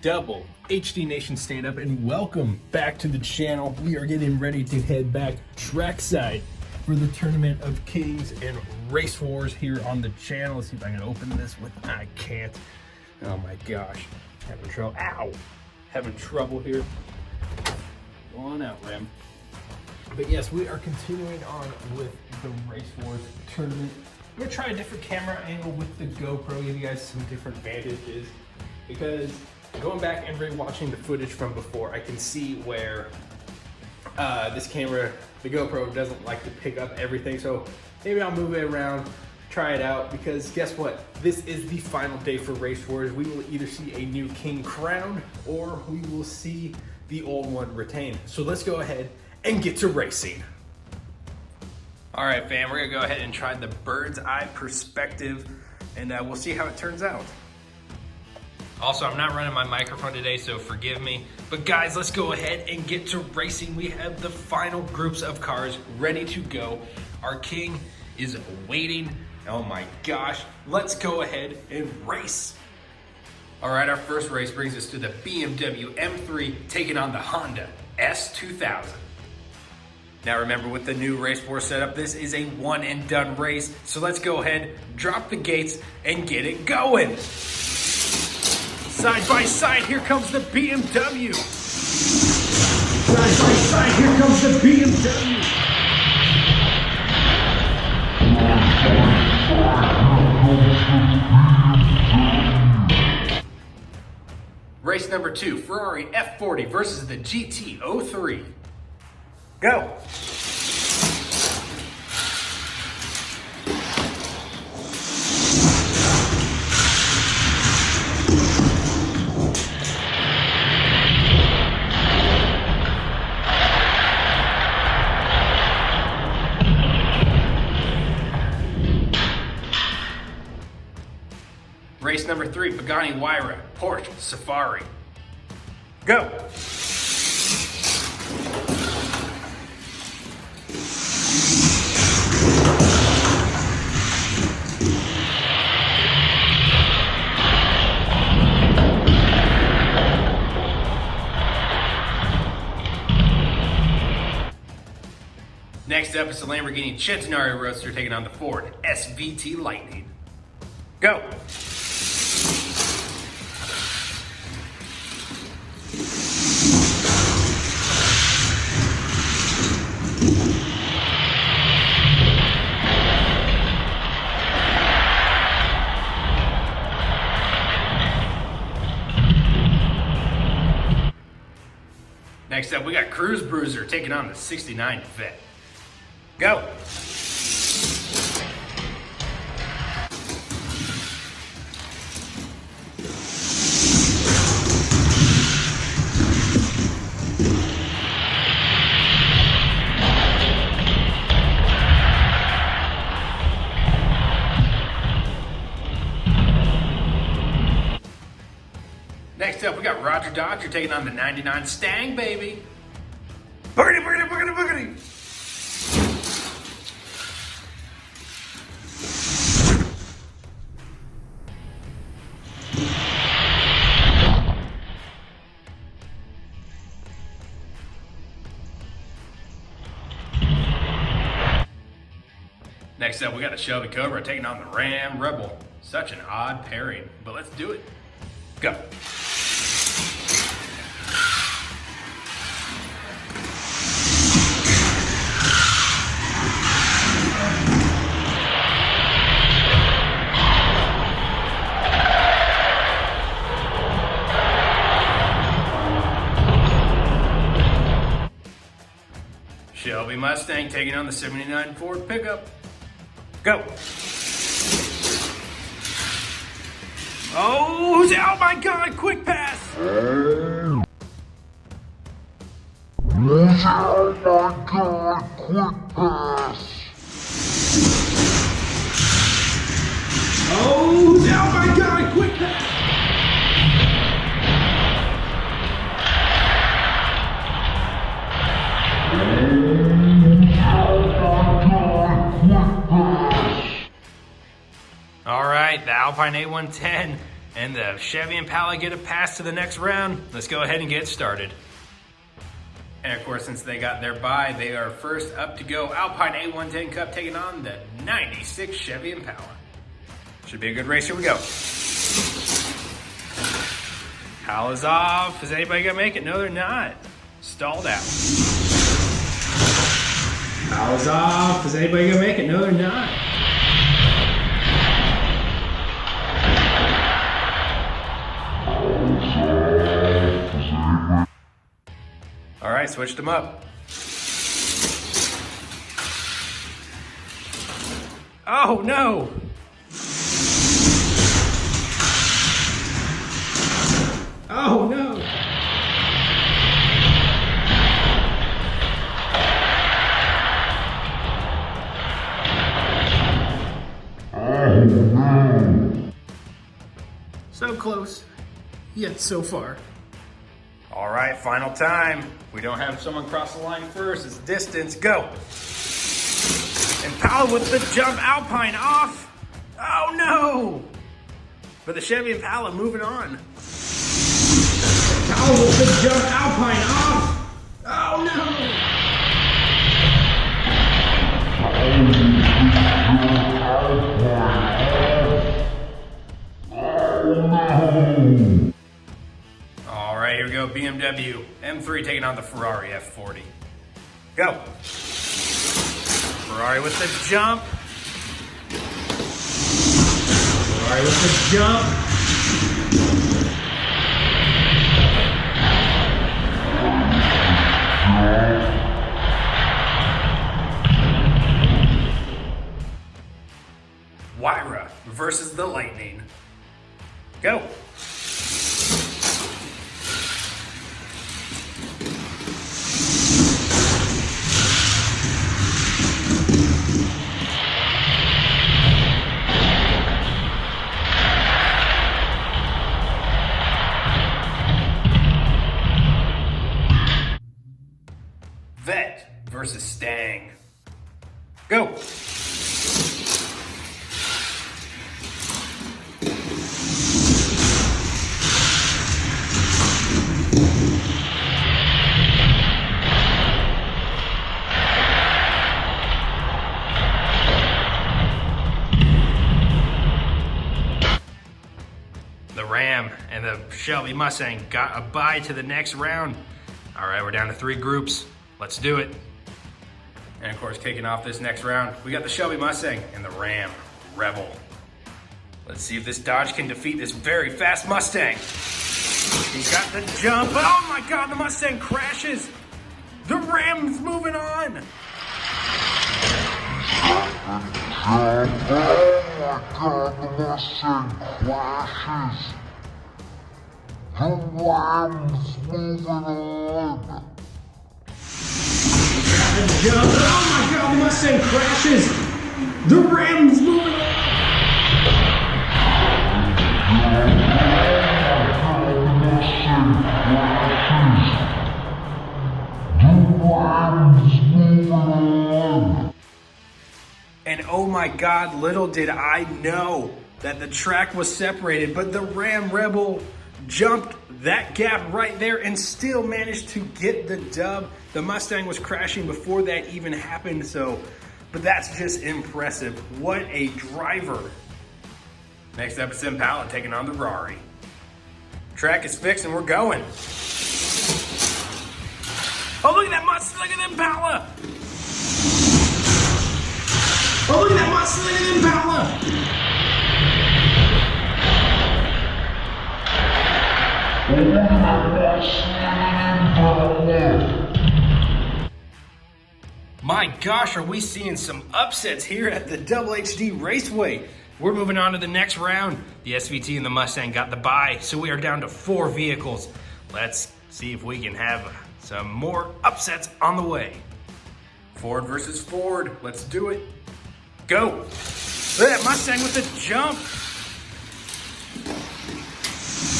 double HD Nation stand up and welcome back to the channel. We are getting ready to head back trackside for the Tournament of Kings and Race Wars here on the channel. Let's see if I can open this I can't. Oh my gosh. Having trouble. Ow! Having trouble here. Go on out, Ram. But yes, we are continuing on with the Race Wars tournament. I'm gonna try a different camera angle with the GoPro, give you guys some different vantages, because going back and re-watching the footage from before, I can see where this camera, the GoPro, doesn't like to pick up everything. So maybe I'll move it around, try it out, because guess what? This is the final day for Race Wars. We will either see a new king crowned or we will see the old one retained. So let's go ahead and get to racing. All right, fam, we're gonna go ahead and try the bird's eye perspective, and we'll see how it turns out. Also, I'm not running my microphone today, so forgive me. But guys, let's go ahead and get to racing. We have the final groups of cars ready to go. Our king is waiting. Oh my gosh, let's go ahead and race. All right, our first race brings us to the BMW M3 taking on the Honda S2000. Now remember, with the new Race Wars setup, this is a one and done race. So let's go ahead, drop the gates, and get it going. Side by side, here comes the BMW. Side by side, here comes the BMW. Race number 2, Ferrari F40 versus the GT03. Go. Race number 3, Pagani Huayra, Porsche Safari. Go. Next up is the Lamborghini Centenario Roadster taking on the Ford SVT Lightning. Go. Next up, we got Cruise Bruiser taking on the 69 Vet. Go. Next up, we got Roger Dodger taking on the 99 Mustang, baby. Boogity, boogity, boogity, boogity. Next up, we got a Shelby Cobra taking on the Ram Rebel. Such an odd pairing, but let's do it. Go. Shelby Mustang taking on the 79 Ford pickup. Go. Oh my God, quick pass. Oh my God, quick pass. Oh my God, quick pass. All right, the Alpine A110 and the Chevy Impala get a pass to the next round. Let's go ahead and get started. And of course, since they got their bye, they are first up to go. Alpine A110 Cup taking on the 96 Chevy Impala. Should be a good race. Here we go. Impala's off. Is anybody gonna make it? No, they're not. Stalled out. Impala's off. Is anybody gonna make it? No, they're not. All right, switched them up. Oh no! Oh no! So close, yet so far. All right, final time. We don't have someone cross the line first. It's distance, go. Impala with the jump, Alpine off. Oh no! But the Chevy Impala moving on. Impala with the jump, Alpine off. Oh no! All right, here we go. BMW M3 taking on the Ferrari F40. Go. Ferrari with the jump. Ferrari with the jump. Wyra versus the Lightning. Go. Vet versus Stang. Go. The Ram and the Shelby Mustang got a bye to the next round. All right, we're down to 3 groups. Let's do it. And of course, kicking off this next round, we got the Shelby Mustang and the Ram Rebel. Let's see if this Dodge can defeat this very fast Mustang. He's got the jump. Oh my God, the Mustang crashes. The Ram's moving on. Oh my God, the Mustang crashes. The Ram's moving on. The jump. Oh my God, the Mustang crashes. The Ram's moving on. And oh my God, little did I know that the track was separated, but the Ram Rebel jumped that gap right there and still managed to get the dub. The Mustang was crashing before that even happened, but that's just impressive. What a driver. Next up is Impala taking on the Rari. Track is fixed and we're going. Oh, look at that Mustang, look at that Impala. Oh, look at that Mustang, look at that Impala. My gosh, are we seeing some upsets here at the Double HD Raceway? We're moving on to the next round. The SVT and the Mustang got the bye, so we are down to 4 vehicles. Let's see if we can have some more upsets on the way. Ford versus Ford, let's do it. Go. Look at that Mustang with the jump.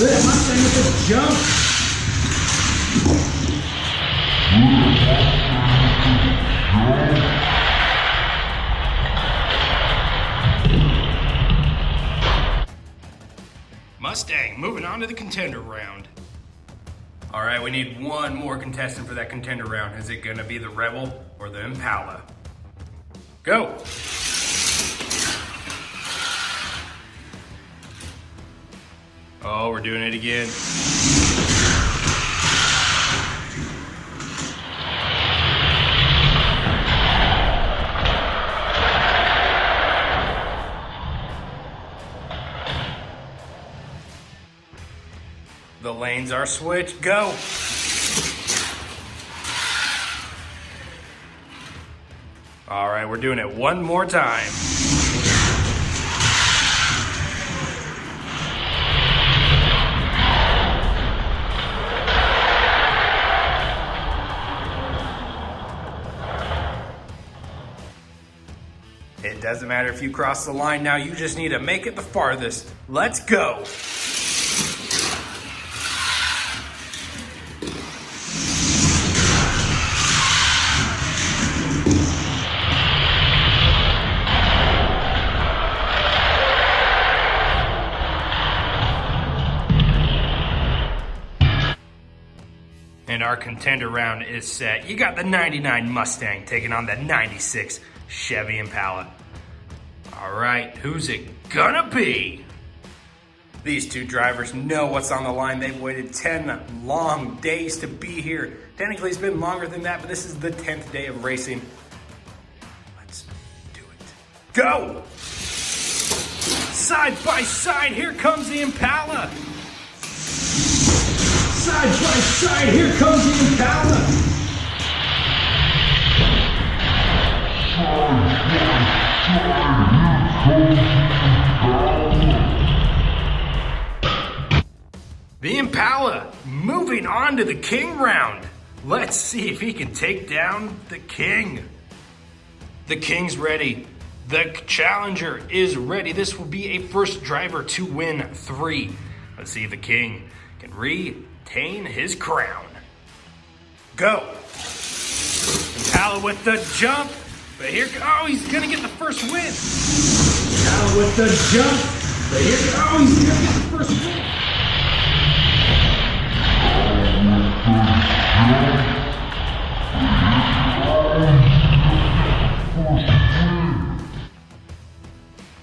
Look at that Mustang with the jump. Mustang, moving on to the contender round. All right, we need one more contestant for that contender round. Is it gonna be the Rebel or the Impala? Go. Oh, we're doing it again. The lanes are switched. Go. All right, we're doing it one more time. It doesn't matter if you cross the line now, you just need to make it the farthest. Let's go. And our contender round is set. You got the 99 Mustang taking on the 96 Chevy Impala. All right, who's it gonna be? These two drivers know what's on the line. They've waited 10 long days to be here. Technically, it's been longer than that, but this is the 10th day of racing. Let's do it. Go! Side by side, here comes the Impala. Side by side, here comes the Impala. The Impala moving on to the King round. Let's see if he can take down the King. The King's ready. The Challenger is ready. This will be a first driver to win 3. Let's see if the King can retain his crown. Go. Impala with the jump. But here, oh, he's gonna get the first win. Impala with the jump. But here, oh, he's gonna get the first win.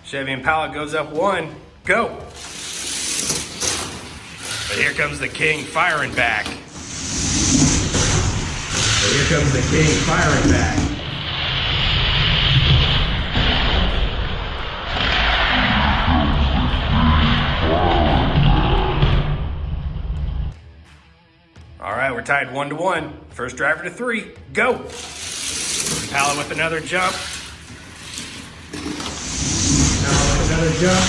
Chevy Impala goes up 1. Go. But here comes the King firing back. But here comes the King firing back. All right, we're tied 1-1. First driver to 3. Go. Impala with another jump. Impala with another jump.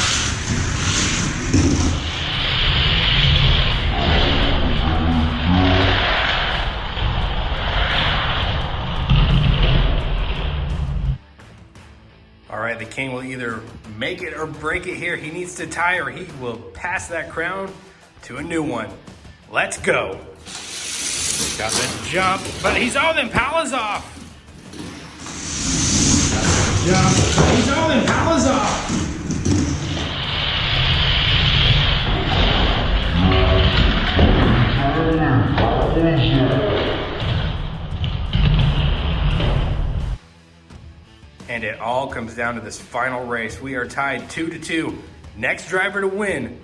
All right, the King will either make it or break it here. He needs to tie or he will pass that crown to a new one. Let's go. Got the jump, but he's all the Impala's off. Got the jump, he's all the Impala's off. And it all comes down to this final race. We are tied 2-2. Next driver to win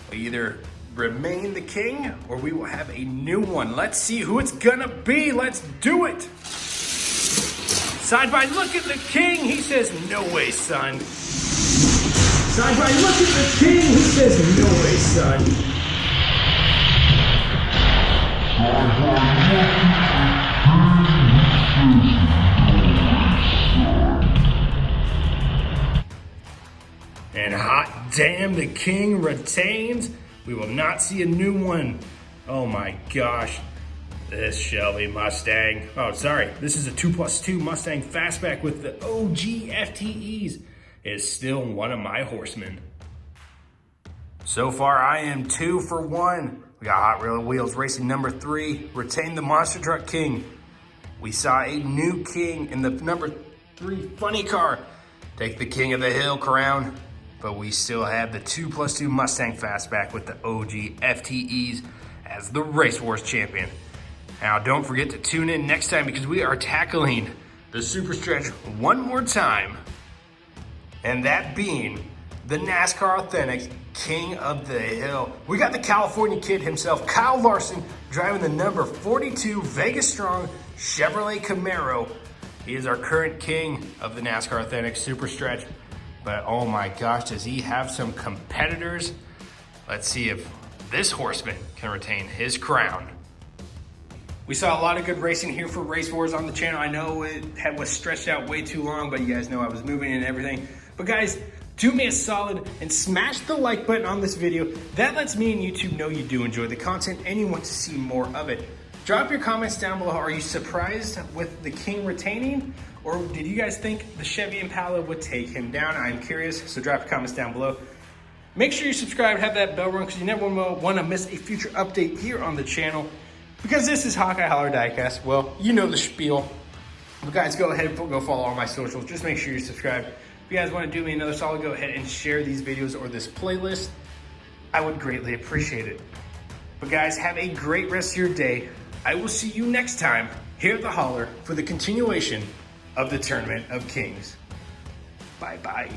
will either remain the King or we will have a new one. Let's see who it's gonna be. Let's do it. Side by look at the King. He says, no way, son. Side by look at the King. He says, no way, son. And hot damn, the King retains. We will not see a new one. Oh my gosh. This Shelby Mustang. Oh, sorry. This is a 2+2 Mustang Fastback with the OG FTEs. Is still one of my horsemen. So far, I am 2 for 1. We got Hot Wheels Racing number 3. Retain the Monster Truck King. We saw a new King in the number 3 funny car. Take the King of the Hill crown. but we still have the 2+2 Mustang Fastback with the OG FTEs as the Race Wars champion. Now, don't forget to tune in next time because we are tackling the Super Stretch one more time, and that being the NASCAR Authentics King of the Hill. We got the California kid himself, Kyle Larson, driving the number 42 Vegas Strong Chevrolet Camaro. He is our current king of the NASCAR Authentics Super Stretch. But oh my gosh, does he have some competitors? Let's see if this horseman can retain his crown. We saw a lot of good racing here for Race Wars on the channel. I know it was stretched out way too long, but you guys know I was moving and everything. But guys, do me a solid and smash the like button on this video. That lets me and YouTube know you do enjoy the content and you want to see more of it. Drop your comments down below. Are you surprised with the king retaining? Or did you guys think the Chevy Impala would take him down? I'm curious, so drop your comments down below. Make sure you subscribe, have that bell rung, because you never want to miss a future update here on the channel. Because this is Hawkeye Holler Diecast. Well, you know the spiel. But guys, go ahead and go follow all my socials. Just make sure you subscribe. If you guys want to do me another solid, go ahead and share these videos or this playlist. I would greatly appreciate it. But guys, have a great rest of your day. I will see you next time here at the Holler for the continuation of the Tournament of Kings. Bye-bye.